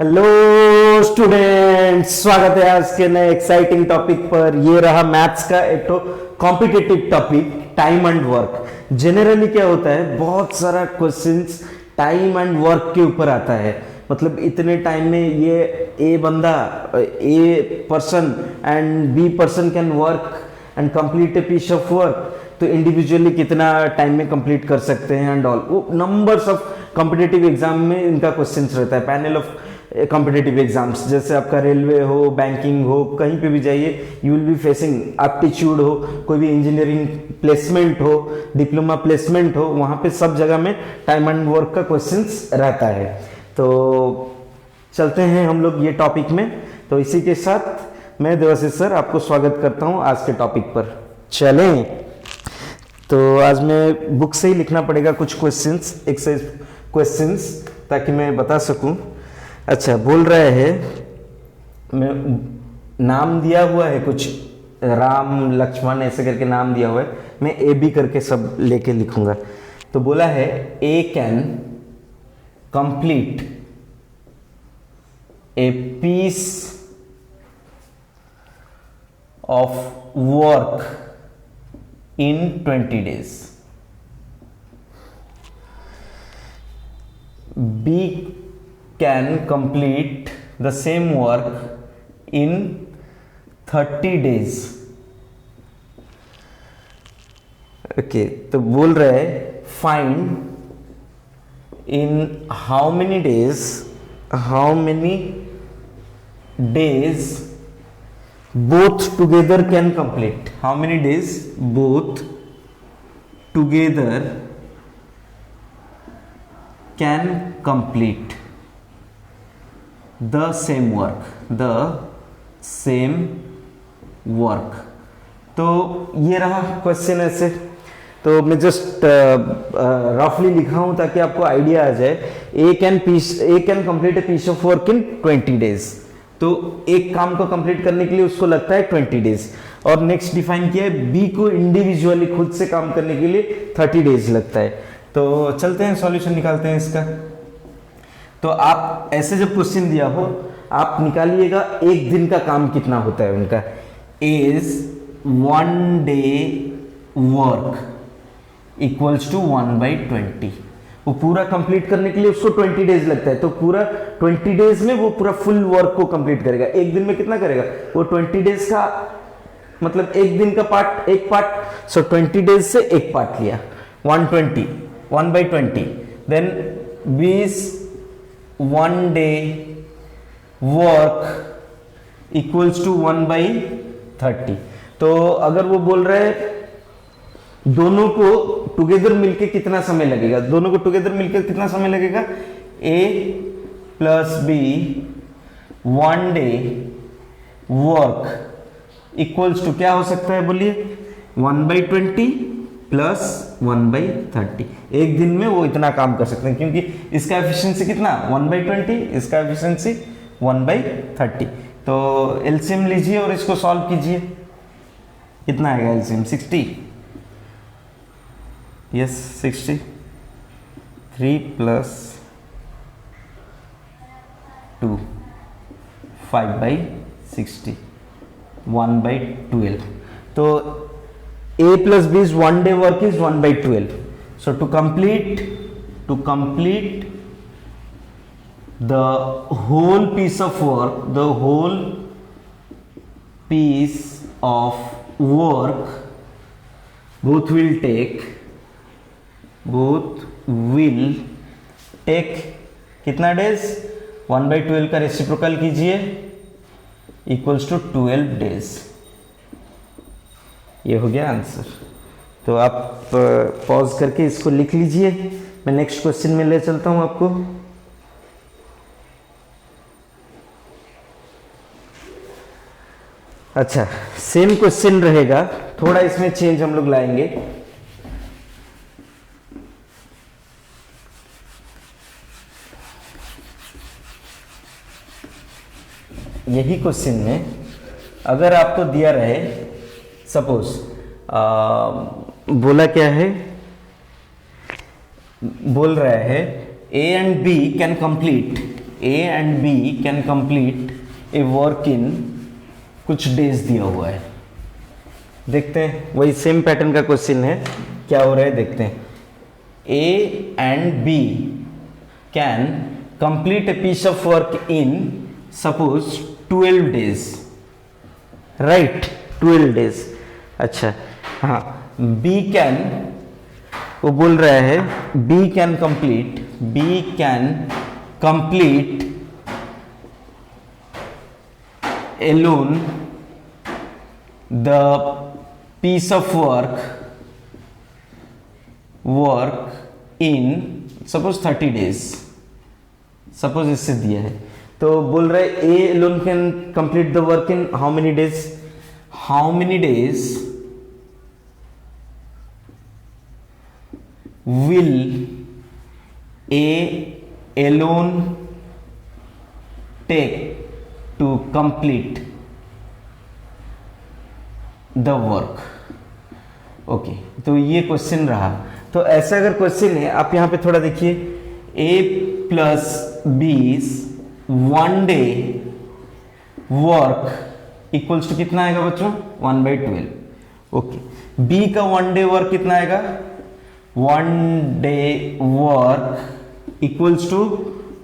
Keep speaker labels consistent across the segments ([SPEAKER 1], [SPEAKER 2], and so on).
[SPEAKER 1] Hello students, स्वागत है आज के नए एक्साइटिंग टॉपिक पर। ये रहा मैथ्स का एक तो competitive topic, time and work. Generally क्या होता है, बहुत सारा क्वेश्चंस टाइम एंड वर्क के ऊपर आता है। मतलब इतने टाइम में ये ए बंदा, A person and B person can work and complete a piece of work, तो इंडिविजुअली कितना टाइम में कंप्लीट कर सकते हैं एंड ऑल। वो नंबर्स ऑफ कॉम्पिटिटिव एग्जाम में इनका क्वेश्चंस रहता है। पैनल ऑफ कॉम्पिटिटिव एग्जाम्स, जैसे आपका रेलवे हो, बैंकिंग हो, कहीं पे भी जाइए you will be facing, aptitude हो, कोई भी इंजीनियरिंग प्लेसमेंट हो, डिप्लोमा प्लेसमेंट हो, वहाँ पे सब जगह में टाइम एंड वर्क का क्वेश्चंस रहता है। तो चलते हैं हम लोग ये टॉपिक में। तो इसी के साथ मैं देवाशीष सर आपको स्वागत करता हूँ आज के टॉपिक पर। चलें, तो आज मैं बुक से ही लिखना पड़ेगा कुछ क्वेश्चंस, एक्सरसाइज क्वेश्चंस, ताकि मैं बता सकूं। अच्छा, बोल रहे हैं, मैं नाम दिया हुआ है कुछ, राम लक्ष्मण ऐसे करके नाम दिया हुआ है, मैं ए बी करके सब लेके लिखूंगा। तो बोला है A can complete a piece of work in 20 days. B can complete the same work in 30 days. Okay, तो बोल रहे हैं find in how many days both together can complete. How many days both together can complete the same work. तो ये रहा question ऐसे। तो मैं जस्ट रफली लिखा हूं ताकि आपको आइडिया आ जाए। A can complete a piece of work in 20 days. तो एक काम को कंप्लीट करने के लिए उसको लगता है 20 डेज। और नेक्स्ट डिफाइन किया है, बी को इंडिविजुअली खुद से काम करने के लिए 30 डेज लगता है। तो चलते हैं सॉल्यूशन निकालते हैं इसका। तो आप ऐसे जब क्वेश्चन दिया हो, आप निकालिएगा एक दिन का काम कितना होता है उनका। Is 1 day work equals to 1/20। वो पूरा कंप्लीट करने के लिए उसको 20 डेज लगता है। तो पूरा 20 डेज में वो पूरा फुल वर्क को कंप्लीट करेगा। एक दिन में कितना करेगा वो? 20 डेज का मतलब एक दिन का पार्ट, एक पार्ट। सो 20 डेज से एक पार्ट लिया, 120, 1/20। Then 20 1 day work equals to 1/30। तो अगर वो बोल रहे हैं दोनों को टुगेदर मिलके कितना समय लगेगा, दोनों को टुगेदर मिलके कितना समय लगेगा, A plus B 1 day work equals to क्या हो सकता है बोलिए, 1/20 प्लस 1/30। एक दिन में वो इतना काम कर सकते हैं, क्योंकि इसका एफिशिएंसी कितना 1/20, इसका एफिशिएंसी 1/30। तो एलसीएम लीजिए और इसको सॉल्व कीजिए। कितना आएगा एलसीएम? 60। यस 60। 3 प्लस 2 5/60 1/12। तो a plus b is 1 day work is 1/12. So to complete the whole piece of work, both will take कितना डेज? 1/12 का रेसिप्रोकल कीजिए, इक्वल्स टू 12 डेज। ये हो गया आंसर। तो आप पॉज करके इसको लिख लीजिए। मैं नेक्स्ट क्वेश्चन में ले चलता हूं आपको। अच्छा, सेम क्वेश्चन रहेगा, थोड़ा इसमें चेंज हम लोग लाएंगे। यही क्वेश्चन में अगर आपको दिया रहे, सपोज बोला क्या है, बोल रहा है A and B can complete A and B can complete a work in कुछ डेज दिया हुआ है। देखते हैं, वही सेम पैटर्न का क्वेश्चन है, क्या हो रहा है देखते हैं। A and B can complete a piece of work in suppose 12 days, right, 12 days. अच्छा हाँ, बी कैन, वो बोल रहा है B can complete alone the piece of work in suppose 30 days, suppose इससे दिया है तो बोल रहे A alone can complete the work in how many days will A alone take to complete the work। Okay, तो ये question रहा। तो ऐसा अगर क्वेश्चन है, आप यहां पे थोड़ा देखिए, A plus B 1 day work equals to कितना आएगा बच्चों, 1/12। ओके, बी का 1 डे वर्क कितना आएगा, 1 डे वर्क इक्वल्स टू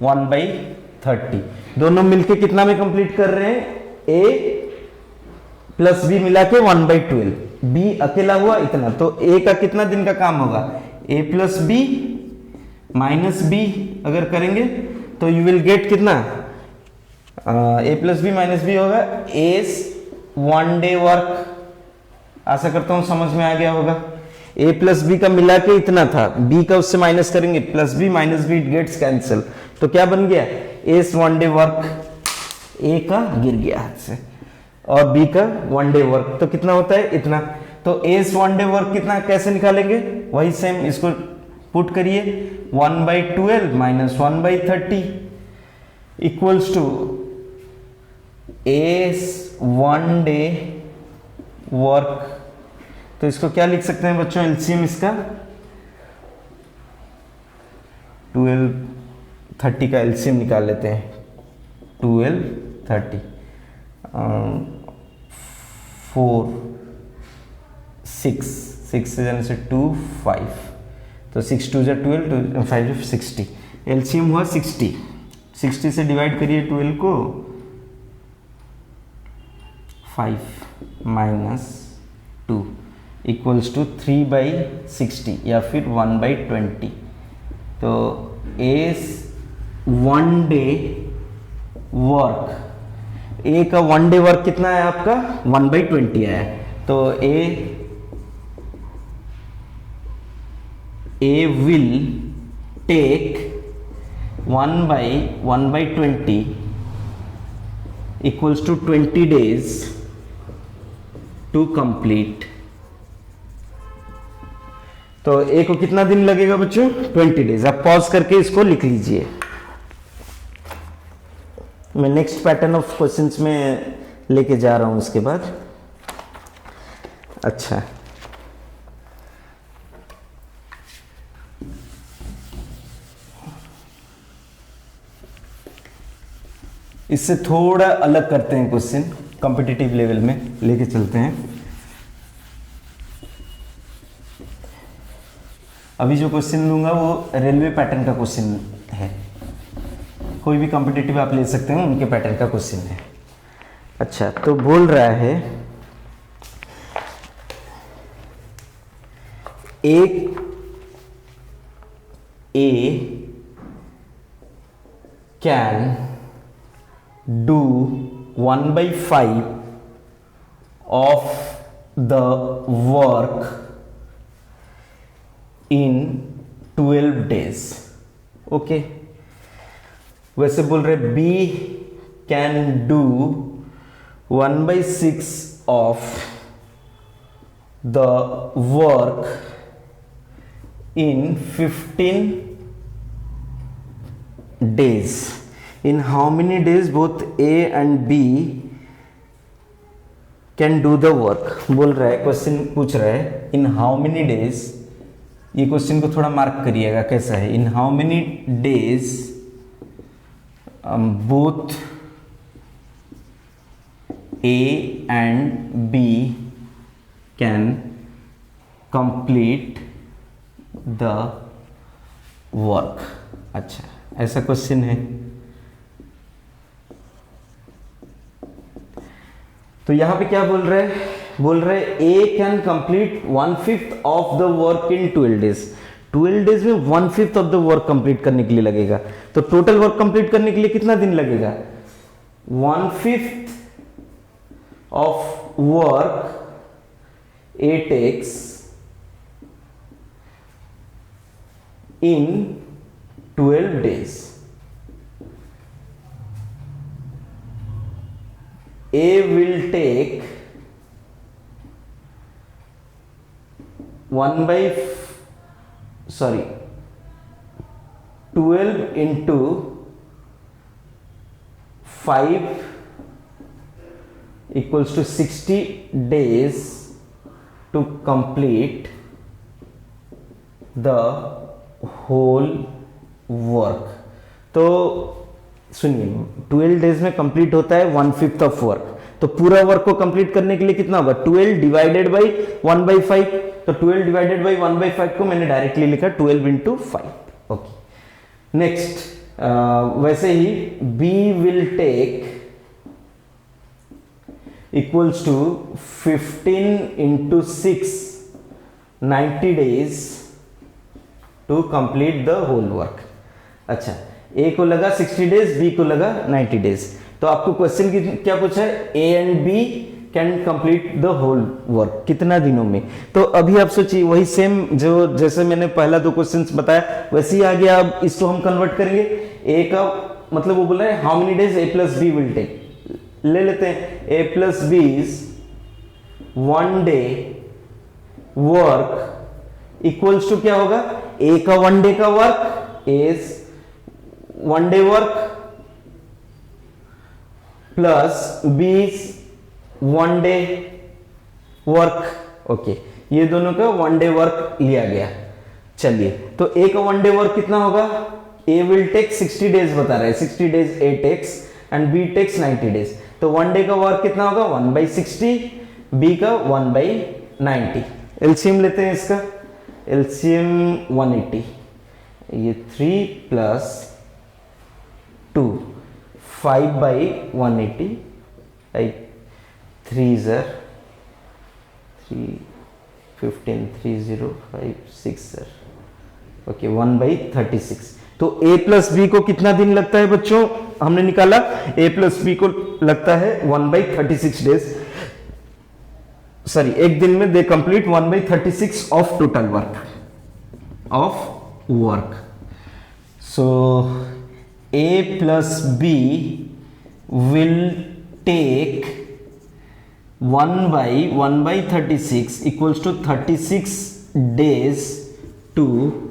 [SPEAKER 1] 1/30। दोनों मिलके कितना में कंप्लीट कर रहे हैं, ए प्लस बी मिला के 1/12, बी अकेला हुआ इतना, तो ए का कितना दिन का काम होगा, ए प्लस बी माइनस बी अगर करेंगे तो यू विल गेट कितना, ए प्लस बी माइनस बी होगा एस 1 डे वर्क। आशा करता हूं समझ में आ गया होगा। ए प्लस बी का मिला के इतना था, बी का उससे माइनस करेंगे, plus B minus B it gets cancel, तो क्या बन गया, एस 1 डे वर्क, ए का गिर गया हाथ से और बी का 1 डे वर्क, तो कितना होता है इतना। तो एस 1 डे वर्क कितना कैसे निकालेंगे, वही सेम, इसको पुट करिए 1/12 minus 1/30 equals to A's 1 day work. तो इसको क्या लिख सकते हैं बच्चों, एलसीएम इसका 12 30 का एलसीएम निकाल लेते हैं, 12 30 4 6 से जाने से 2 5, तो 6 2 12 5 60, एलसीएम हुआ 60। 60 से डिवाइड करिए 12 को, 5 माइनस 2 इक्वल्स टू 3/60 या फिर 1/20। तो एस 1 डे वर्क, ए का 1 डे वर्क कितना है आपका, 1/20 आया। तो A will take 1/20 equals to 20 days to complete. तो ए को कितना दिन लगेगा बच्चों, 20 डेज। आप पॉज करके इसको लिख लीजिए, मैं नेक्स्ट पैटर्न ऑफ क्वेश्चंस में लेके जा रहा हूं उसके बाद। अच्छा, इससे थोड़ा अलग करते हैं क्वेश्चन, कॉम्पिटिटिव लेवल में लेके चलते हैं। अभी जो क्वेश्चन लूंगा वो रेलवे पैटर्न का क्वेश्चन है, कोई भी कॉम्पिटिटिव आप ले सकते हैं, उनके पैटर्न का क्वेश्चन है। अच्छा, तो बोल रहा है एक A can do 1/5 of the work in 12 days। Okay, वैसे बोल रहे B can do 1/6 of the work in 15 days। In how many days both A and B can do the work? बोल रहा है, क्वेश्चन पूछ रहा है इन हाउ मेनी डेज। ये क्वेश्चन को थोड़ा मार्क करिएगा कैसा है, in how many days both A and B can complete the work। अच्छा, ऐसा क्वेश्चन है। तो यहां पे क्या बोल रहे A can complete 1/5 of the work in 12 days. 12 days में 1/5 ऑफ द वर्क कंप्लीट करने के लिए लगेगा। तो टोटल वर्क कंप्लीट करने के लिए कितना दिन लगेगा? 1/5 of work A takes in 12 days। A will take 12 into 5 equals to 60 days to complete the whole work। तो सुनिए, 12 डेज में कंप्लीट होता है 1/5 ऑफ वर्क। तो पूरा वर्क को कंप्लीट करने के लिए कितना होगा? 12 डिवाइडेड बाई 1/5। तो 12 डिवाइडेड बाई 1/5 को मैंने डायरेक्टली लिखा 12 इंटू 5। ओके, नेक्स्ट वैसे ही B will take equals to 15 into 6 90 days to complete the whole work. अच्छा, ए को लगा 60 डेज, बी को लगा 90 डेज। तो आपको क्वेश्चन क्या पूछा है? A and B can complete the whole work कितना दिनों में। तो अभी आप सोचिए, वही सेम जो जैसे मैंने पहला 2 क्वेश्चंस बताया वैसे ही आ गया। अब इसको हम कन्वर्ट करेंगे। ए का मतलब वो बोल रहा है how many days A plus B will take. ले लेते हैं A plus B is 1 day work equals to क्या होगा? ए का 1 डे का work is 1 day work plus B 1 day work. Okay, ये दोनों का 1 डे वर्क लिया गया। चलिए, तो ए का 1 डे वर्क कितना होगा? ए विल टेक 60 डेज बता रहा है, 60 days A takes and B takes 90 days. तो 1 डे का वर्क कितना होगा? 1/60, बी का 1/90। एलसीएम लेते हैं इसका, एलसीएम 180। ये 3 प्लस 2 5/180, 3 सर 3 15 3056 सर। ओके, 1/36। तो ए प्लस बी को कितना दिन लगता है बच्चों? हमने निकाला ए प्लस बी को लगता है 1/36 डेज। सॉरी, एक दिन में they complete 1/36 of total work. So A plus B will take 1/36 equals to 36 days to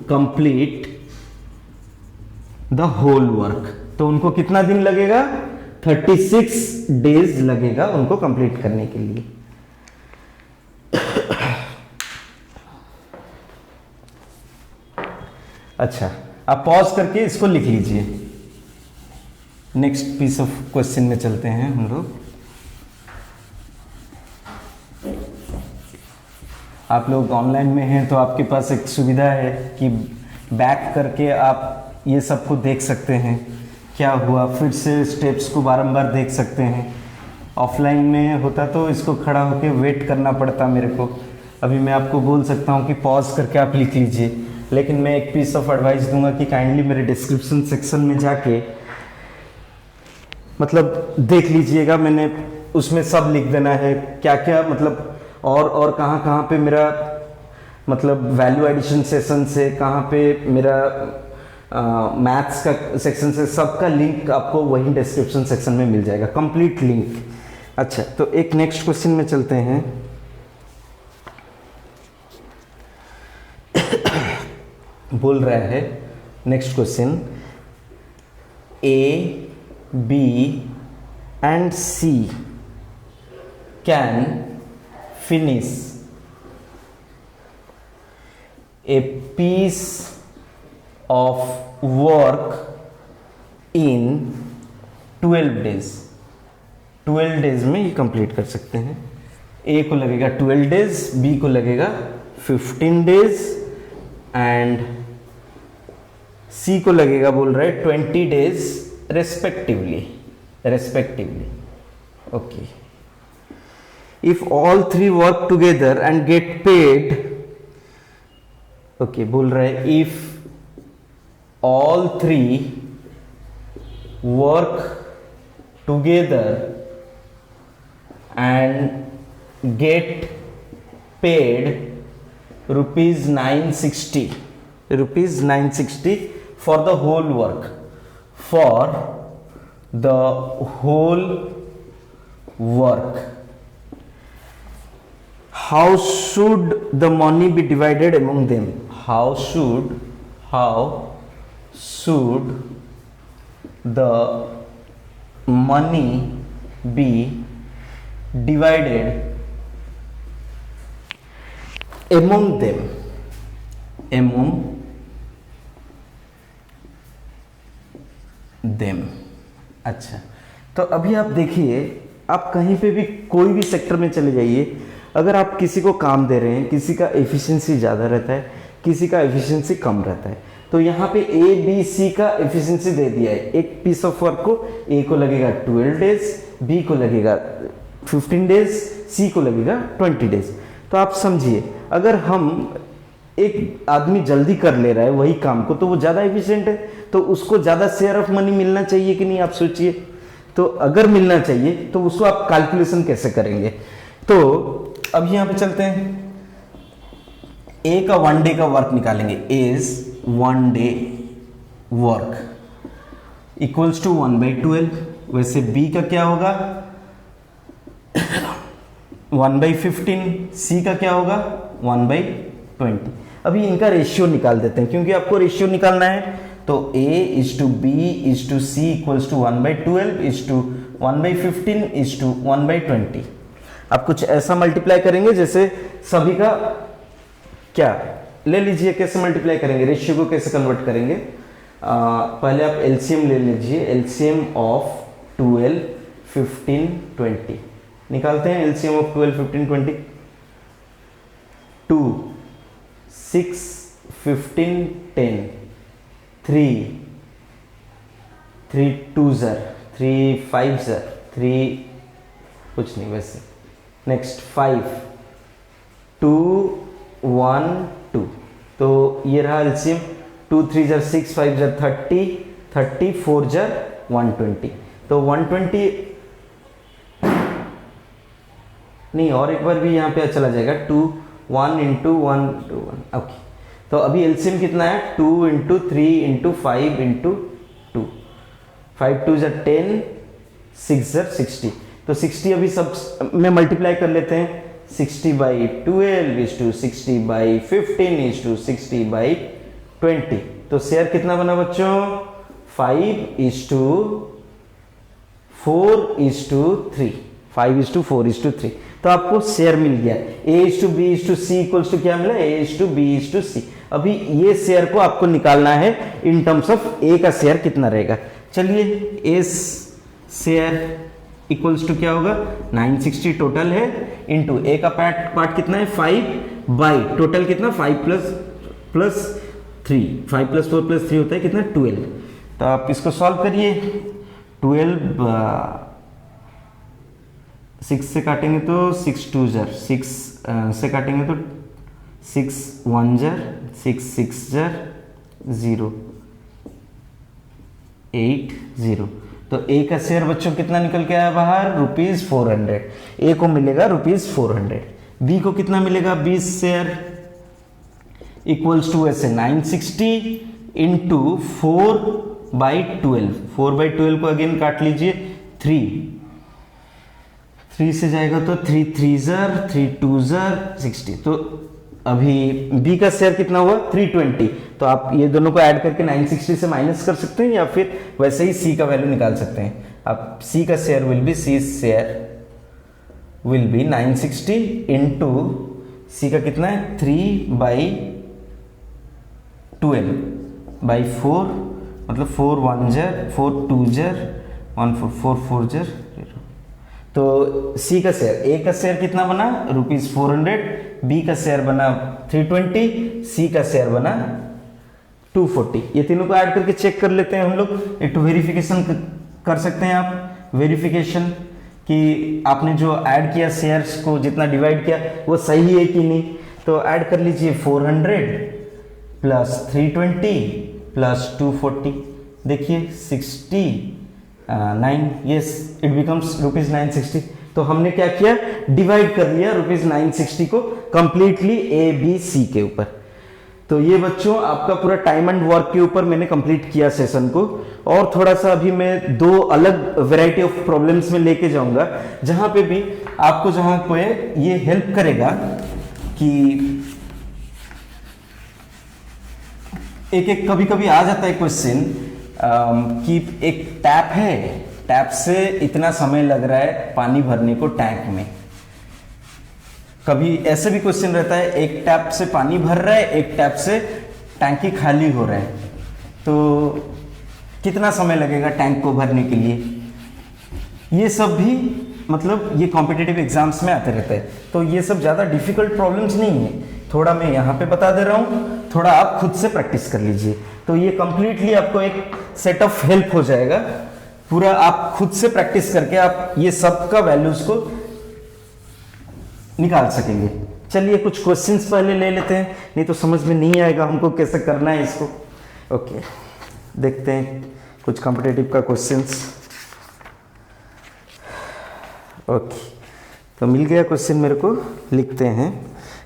[SPEAKER 1] complete the whole work। तो उनको कितना दिन लगेगा? 36 डेज लगेगा उनको कंप्लीट करने के लिए। अच्छा, आप पॉज करके इसको लिख लीजिए। नेक्स्ट पीस ऑफ क्वेश्चन में चलते हैं हम लोग। आप लोग ऑनलाइन में हैं तो आपके पास एक सुविधा है कि बैक करके आप ये सबको देख सकते हैं, क्या हुआ, फिर से स्टेप्स को बारंबार देख सकते हैं। ऑफलाइन में होता तो इसको खड़ा होकर वेट करना पड़ता मेरे को। अभी मैं आपको बोल सकता हूँ कि पॉज करके आप लिख लीजिए, लेकिन मैं एक पीस ऑफ एडवाइस दूंगा कि काइंडली मेरे डिस्क्रिप्शन सेक्शन में जाके मतलब देख लीजिएगा। मैंने उसमें सब लिख देना है, क्या क्या मतलब और कहाँ पे मेरा मतलब वैल्यू एडिशन सेशन से, कहाँ पे मेरा मैथ्स का सेक्शन से, सबका लिंक आपको वही डिस्क्रिप्शन सेक्शन में मिल जाएगा, कंप्लीट लिंक। अच्छा, तो एक नेक्स्ट क्वेश्चन में चलते हैं। बोल रहा है next question, A B and C can finish a piece of work in 12 days, 12 days में ये कंप्लीट कर सकते हैं। ए को लगेगा 12 डेज, बी को लगेगा 15 डेज एंड सी को लगेगा बोल रहा है 20 days respectively. Okay, if all three work together and get paid, okay बोल रहा है if all three work together and get paid rupees 960 for the whole work, for the whole work. How should the money be divided among them? How should the money be divided among them? अच्छा, तो अभी आप देखिए, आप कहीं पे भी कोई भी सेक्टर में चले जाइए, अगर आप किसी को काम दे रहे हैं, किसी का एफिशिएंसी ज़्यादा रहता है, किसी का एफिशिएंसी कम रहता है, तो यहाँ पे ए बी सी का एफिशिएंसी दे दिया है। एक पीस ऑफ वर्क को ए को लगेगा 12 डेज, बी को लगेगा 15 डेज, सी को लगेगा 20 डेज। तो आप समझिए, अगर हम एक आदमी जल्दी कर ले रहा है वही काम को, तो वो ज़्यादा एफिशिएंट है, तो उसको ज़्यादा शेयर ऑफ मनी मिलना चाहिए कि नहीं, आप सोचिए। तो अगर मिलना चाहिए तो उसको आप कैलकुलेशन कैसे करेंगे? तो अब यहाँ पे चलते हैं, ए का 1 डे का वर्क निकालेंगे। Is 1 day work equals to 1/12। वैसे बी का क्या होगा 1/15, सी का क्या होगा 1/20। अभी इनका रेशियो निकाल देते हैं, क्योंकि आपको रेशियो निकालना है। तो A is to B is to C equals to 1/12 is to 1/15 is to 1/20। आप कुछ ऐसा मल्टीप्लाई करेंगे जैसे सभी का क्या ले लीजिए, कैसे मल्टीप्लाई करेंगे, रेशियो को कैसे कन्वर्ट करेंगे। पहले आप एलसीएम ले लीजिए, एलसीएम ऑफ 12, 15, 20 निकालते हैं। एलसीएम ऑफ 12, 15, 20 2, 6, 15, 10, 3 2s, 3 5s, 3 कुछ नहीं वैसे। नेक्स्ट 5, 2, 1, 2। तो ये रहा एलसीएम। 2 3 6, 5 30, 30 4 120। तो 120 नहीं, और एक बार भी यहाँ पे चला जाएगा। 2 1 इंटू 1 2 1। ओके, तो अभी एलसीएम कितना है 2 इंटू 3 इंटू 5 इंटू 2। 5 2 10, 6 60। तो 60 अभी सब में मल्टीप्लाई कर लेते हैं। 60/12 इज टू 60/15 इज टू 60/20। तो शेयर कितना बना बच्चों 5 is to 4 is to 3। 5 is to 4 is to 3। तो आपको शेयर मिल गया। A is to B is to C equals to क्या मिला, A is to B is to C. अभी ये शेयर को आपको निकालना है इन टर्म्स ऑफ A का शेयर कितना रहेगा। चलिए, A शेयर इक्वल्स टू क्या होगा 960 टोटल है, इंटू A का पार्ट कितना है 5 बाई टोटल कितना 5 प्लस 3, 5 + 4 + 3 होता है कितना 12। तो आप इसको सॉल्व करिए। 12 6 से काटेंगे तो 6 2 6 से काटेंगे तो 6 1 6 6 0 8 0। तो A का शेयर बच्चों कितना निकल के आया बाहर ₹400। A को मिलेगा ₹400। B को कितना मिलेगा 20 शेयर इक्वल्स टू ऐसे 960 इंटू 4/12। 4/12 को अगेन काट लीजिए। 3 से जाएगा तो 3 3 3 2 60। तो अभी B का शेयर कितना हुआ 320। तो आप ये दोनों को ऐड करके 960 से माइनस कर सकते हैं, या फिर वैसे ही C का वैल्यू निकाल सकते हैं। आप C का share will be 960 into C का कितना है 3/12/4, मतलब 4 1 4 2 14440। तो सी का शेयर, ए का शेयर कितना बना ₹400, बी का शेयर बना 320, सी का शेयर बना 240। ये तीनों को ऐड करके चेक कर लेते हैं हम लोग। एक तो वेरिफिकेशन कर सकते हैं आप, वेरिफिकेशन कि आपने जो ऐड किया शेयर्स को, जितना डिवाइड किया वो सही है कि नहीं। तो ऐड कर लीजिए 400 प्लस 320 प्लस 240, देखिए 69, यस इट बिकम्स ₹960। तो हमने क्या किया, डिवाइड कर लिया ₹960 को कंप्लीटली ए बी सी के ऊपर। तो ये बच्चों आपका पूरा टाइम एंड वर्क के ऊपर मैंने कंप्लीट किया सेशन को। और थोड़ा सा अभी मैं दो अलग वैरायटी ऑफ प्रॉब्लम्स में लेके जाऊंगा, जहां पे भी आपको जहां पे ये हेल्प करेगा कि एक कभी कभी आ जाता है क्वेश्चन कि एक टैप है, टैप से इतना समय लग रहा है पानी भरने को टैंक में। कभी ऐसे भी क्वेश्चन रहता है, एक टैप से पानी भर रहा है, एक टैप से टैंकी खाली हो रहा है, तो कितना समय लगेगा टैंक को भरने के लिए। ये सब भी मतलब ये कॉम्पिटिटिव एग्जाम्स में आते रहते हैं। तो ये सब ज़्यादा डिफिकल्ट प्रॉब्लम्स नहीं है, थोड़ा मैं यहाँ पे बता दे रहा हूँ, थोड़ा आप खुद से प्रैक्टिस कर लीजिए। तो ये कंप्लीटली आपको एक सेट ऑफ हेल्प हो जाएगा। पूरा आप खुद से प्रैक्टिस करके आप ये सब का वैल्यूज को निकाल सकेंगे। चलिए कुछ क्वेश्चंस पहले ले लेते हैं, नहीं तो समझ में नहीं आएगा हमको कैसे करना है इसको। ओके, देखते हैं कुछ कॉम्पिटिटिव का क्वेश्चंस। ओके, तो मिल गया क्वेश्चन मेरे को, लिखते हैं।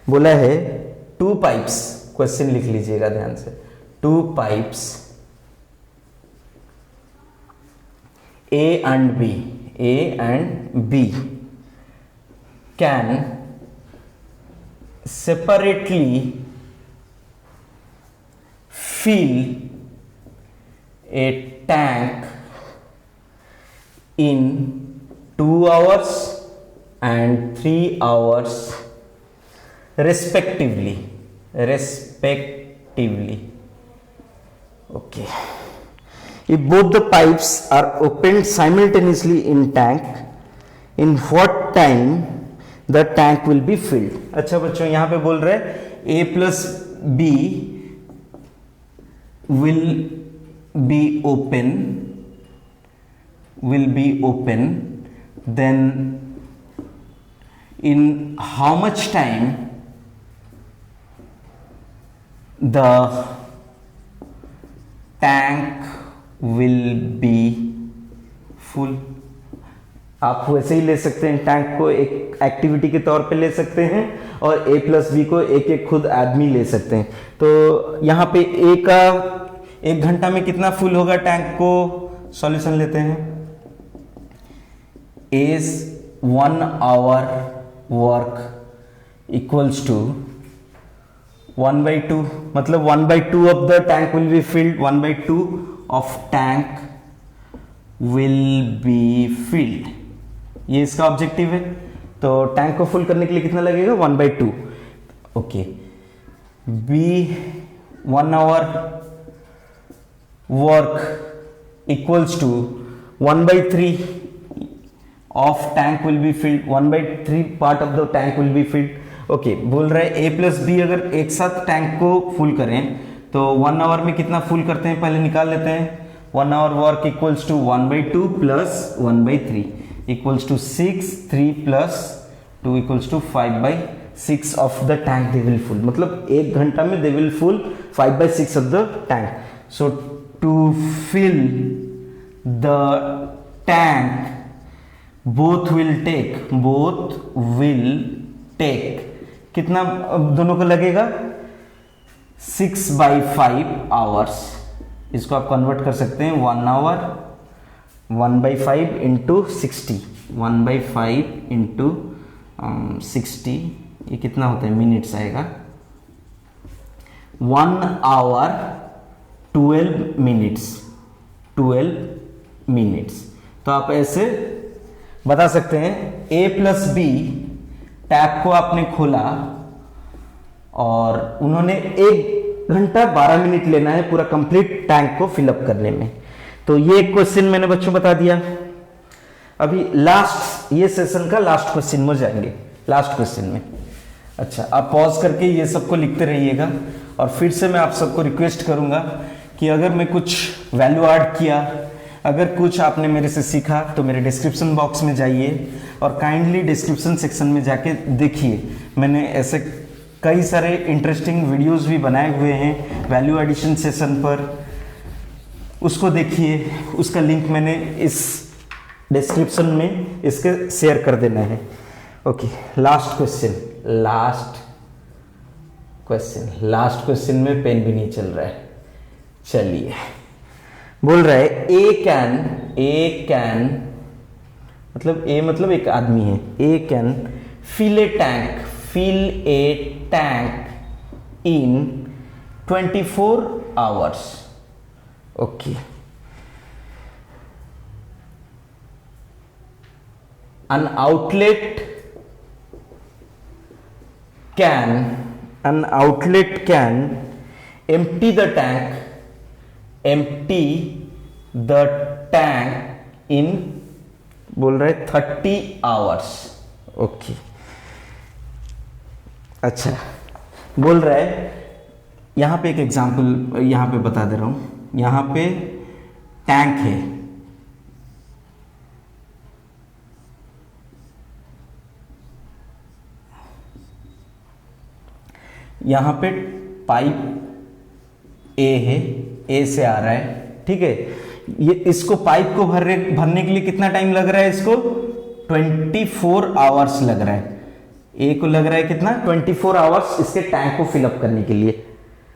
[SPEAKER 1] बोला है 2 पाइप्स, क्वेश्चन लिख लीजिएगा ध्यान से। 2 pipes A and B can separately fill a tank in 2 hours and 3 hours respectively. Okay. If both the pipes are opened simultaneously in tank, in what time the tank will be filled? अच्छा बच्चों, यहाँ पे बोल रहे हैं A plus B will be open, then in how much time the tank will be full? आप वैसे ही ले सकते हैं, टैंक को एक एक्टिविटी के तौर पे ले सकते हैं और A प्लस बी को एक एक खुद आदमी ले सकते हैं। तो यहाँ पे A का 1 घंटा में कितना फुल होगा टैंक को, सॉल्यूशन लेते हैं। A's 1 hour work equals to 1/2, मतलब 1/2 of the tank will be filled, 1/2 of tank will be filled, ये इसका ऑब्जेक्टिव है। तो टैंक को फुल करने के लिए कितना लगेगा, 1/2। Okay, B 1 hour work equals to 1/3 of tank will be filled, 1/3 part of the tank will be filled। Okay, बोल रहे हैं A प्लस बी अगर एक साथ टैंक को फुल करें तो 1 आवर में कितना फुल करते हैं पहले निकाल लेते हैं। 1 hour work equals to 1/2 plus 1/3 equals to 6, 3 plus 2 equals to 5/6 of the tank they will full, मतलब 1 घंटा में they will full 5/6 of the tank. So to fill the tank both will take कितना दोनों को लगेगा, 6/5 आवर्स। इसको आप convert कर सकते हैं 1 आवर 1/5 इंटू 60, 1/5 इंटू 60, ये कितना होता है मिनट्स आएगा। 1 आवर 12 मिनट्स। तो आप ऐसे बता सकते हैं A प्लस बी टैप को आपने खोला और उन्होंने 1 घंटा 12 मिनट लेना है पूरा कंप्लीट टैंक को फिलअप करने में। तो ये क्वेश्चन मैंने बच्चों बता दिया। अभी लास्ट, ये सेशन का लास्ट क्वेश्चन में जाएंगे, लास्ट क्वेश्चन में। अच्छा, आप पॉज करके ये सबको लिखते रहिएगा, और फिर से मैं आप सबको रिक्वेस्ट करूंगा कि अगर मैं कुछ वैल्यू ऐड किया, अगर कुछ आपने मेरे से सीखा, तो मेरे डिस्क्रिप्शन बॉक्स में जाइए और काइंडली डिस्क्रिप्शन सेक्शन में जाके देखिए। मैंने ऐसे कई सारे इंटरेस्टिंग वीडियोस भी बनाए हुए हैं वैल्यू एडिशन सेशन पर, उसको देखिए। उसका लिंक मैंने इस डिस्क्रिप्शन में इसके शेयर कर देना है। ओके, लास्ट क्वेश्चन में पेन भी नहीं चल रहा है। चलिए, बोल रहा है ए कैन मतलब ए मतलब एक आदमी है। A can fill a tank in 24 hours. Okay, an outlet can empty the tank in, बोल रहे 30 आवर्स। ओके, अच्छा, बोल रहा है यहां पे एक एग्जांपल यहां पे बता दे रहा हूं। यहां पे टैंक है, यहां पे पाइप ए है, ए से आ रहा है, ठीक है। ये इसको पाइप को भरने के लिए कितना टाइम लग रहा है? इसको 24 आवर्स लग रहा है। ए को लग रहा है कितना? 24 आवर्स इसके टैंक को फिलअप करने के लिए।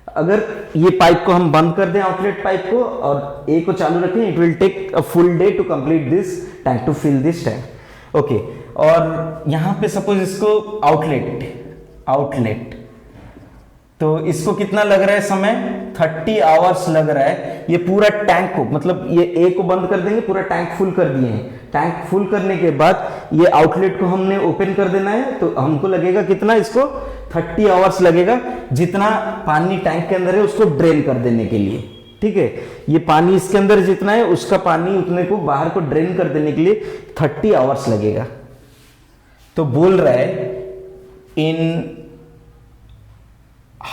[SPEAKER 1] अगर ये पाइप को हम बंद कर दें, आउटलेट पाइप को, और ए को चालू रखें, it will take a full day to complete this tank, to fill this tank. Okay, और यहां पे सपोज इसको आउटलेट तो इसको कितना लग रहा है समय? 30 आवर्स लग रहा है। ये पूरा टैंक को, मतलब ये ए को बंद कर देंगे, पूरा टैंक फुल कर दिए हैं। टैंक फुल करने के बाद ये आउटलेट को हमने ओपन कर देना है, तो हमको लगेगा कितना? इसको 30 आवर्स लगेगा, जितना पानी टैंक के अंदर है उसको ड्रेन कर देने के लिए, ठीक है। ये पानी इसके अंदर जितना है, उसका पानी उतने को बाहर को ड्रेन कर देने के लिए 30 आवर्स लगेगा। तो बोल रहा है इन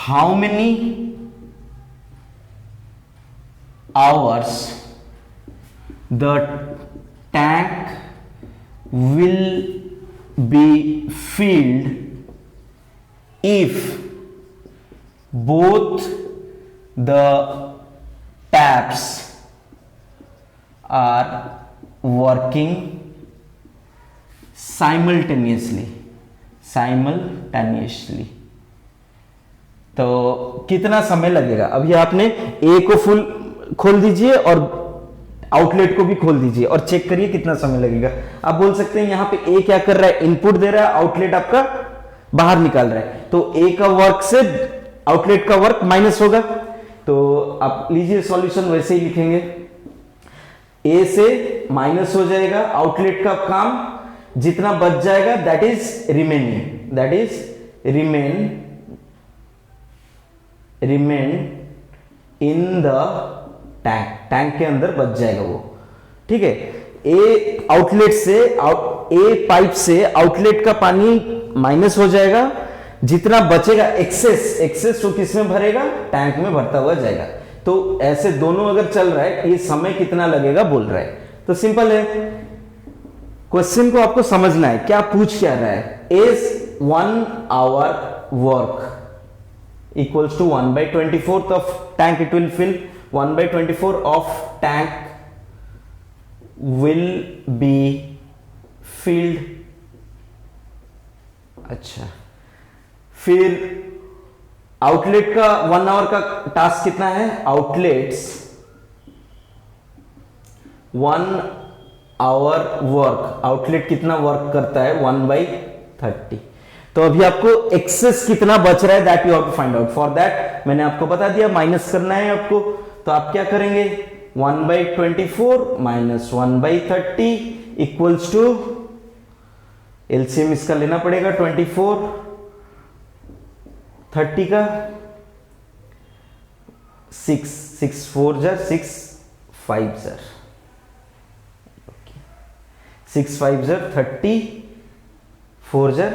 [SPEAKER 1] how many hours the tank will be filled if both the taps are working simultaneously। तो कितना समय लगेगा? अभी आपने ए को फुल खोल दीजिए और आउटलेट को भी खोल दीजिए और चेक करिए कितना समय लगेगा। आप बोल सकते हैं यहां पे ए क्या कर रहा है? इनपुट दे रहा है, आउटलेट आपका बाहर निकाल रहा है, तो ए का वर्क से आउटलेट का वर्क माइनस होगा। तो आप लीजिए सॉल्यूशन वैसे ही लिखेंगे, ए से माइनस हो जाएगा, आउटलेट का काम जितना बच जाएगा that is remain in the tank के अंदर बच जाएगा वो, ठीक है। ए आउटलेट से ए पाइप से आउटलेट का पानी माइनस हो जाएगा, जितना बचेगा एक्सेस तो किस में भरेगा? टैंक में भरता हुआ जाएगा। तो ऐसे दोनों अगर चल रहा है, ये समय कितना लगेगा बोल रहा है। तो सिंपल है, क्वेश्चन को आपको समझना है क्या पूछ क्या रहा है। Is 1 hour work equals to 1/24 of tank it will fill, 1/24 of tank will be filled। अच्छा, फिर आउटलेट का 1 आवर का टास्क कितना है? आउटलेट्स 1 आवर वर्क, आउटलेट कितना वर्क करता है? 1/30। तो अभी आपको एक्सेस कितना बच रहा है that you have to find out. For that मैंने आपको बता दिया, माइनस करना है आपको। तो आप क्या करेंगे? 1/24 माइनस 1/30 इक्वल्स टू, एलसीएम इसका लेना पड़ेगा 24 30 का 6 4 जा 6 5 ज़र 6 5 ज़र 30, 4 ज़र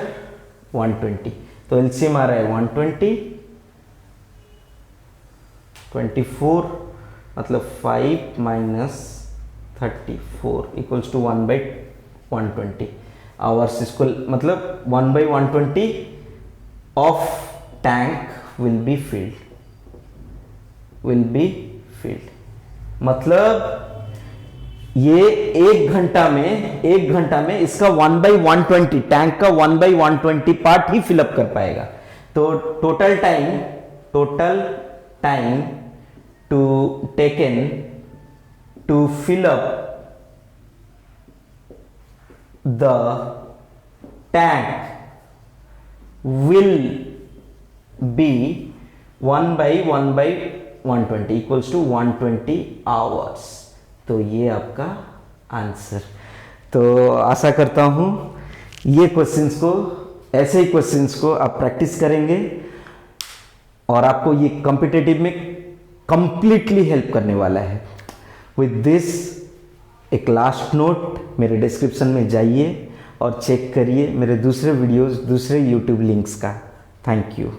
[SPEAKER 1] 120, तो एलसीएम आ रहा है 120, 24 मतलब 5 माइनस 34 इक्वल्स टू 1/120 आवर्स, इसको मतलब 1/120 of tank will B field, मतलब ये एक घंटा में इसका 1/120 टैंक का 1/120 पार्ट ही फिलअप कर पाएगा। तो total time to taken to fill up the tank will be 1/120 equals to 120 hours. तो ये आपका आंसर। तो आशा करता हूं ये क्वेश्चंस को, ऐसे ही क्वेश्चंस को आप प्रैक्टिस करेंगे और आपको ये कॉम्पिटिटिव में कंप्लीटली हेल्प करने वाला है। विद दिस एक लास्ट नोट, मेरे डिस्क्रिप्शन में जाइए और चेक करिए मेरे दूसरे वीडियोस, दूसरे यूट्यूब लिंक्स का। Thank you.